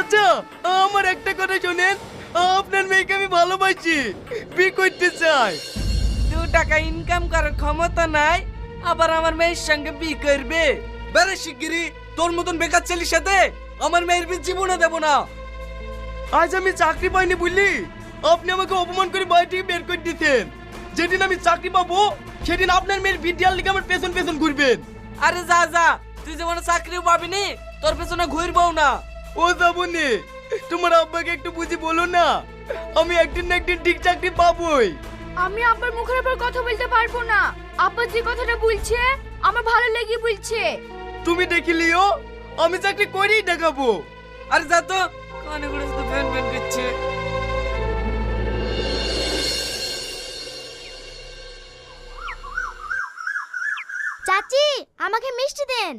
চাচা, আমার একটা কথা শোনেন। আপনার মেয়েকে আমি ভালোবাসি, বিয়ে করতে চাই। 2 টাকা ইনকাম করার ক্ষমতা নাই, আবার আমার মেয়ের সঙ্গে বিয়ে করবে? বেরে শিগগিরি তোর মতন বেকার ছেলের সাথে আমার মেয়ের বিয়ে জীবনে দেব না। আজ আমি চাকরি পাইনি বুঝলি, আপনি আমাকে অপমান করে বাড়ি থেকে বের করে দিতেন। যেদিন আমি চাকরি পাবো সেদিন আপনার মেয়ের বিদ্যালয় লিখে আমার পেছন পেছন ঘুরবেন। আরে যা যা, তুই যেমন চাকরিও পাবি নি, তোর পেছনে ঘুরবও না। ও যাবনি, তোমার আব্বাকে একটু বুঝি বলো না, আমি একদিন না একদিন ঠিক চাকরি পাবোই। আমি আব্বার মুখের উপর কথা বলতে পারবো না। আব্বা যে কথাটা বলছে আমার ভালো লেগে বলছে। তুমি দেখিলিও, আমি চাকরি করেই দেখাবো। আরে যা তো, কানে করে শুধু ফ্যান ফ্যান করছে। চাচি, আমাকে মিষ্টি দেন।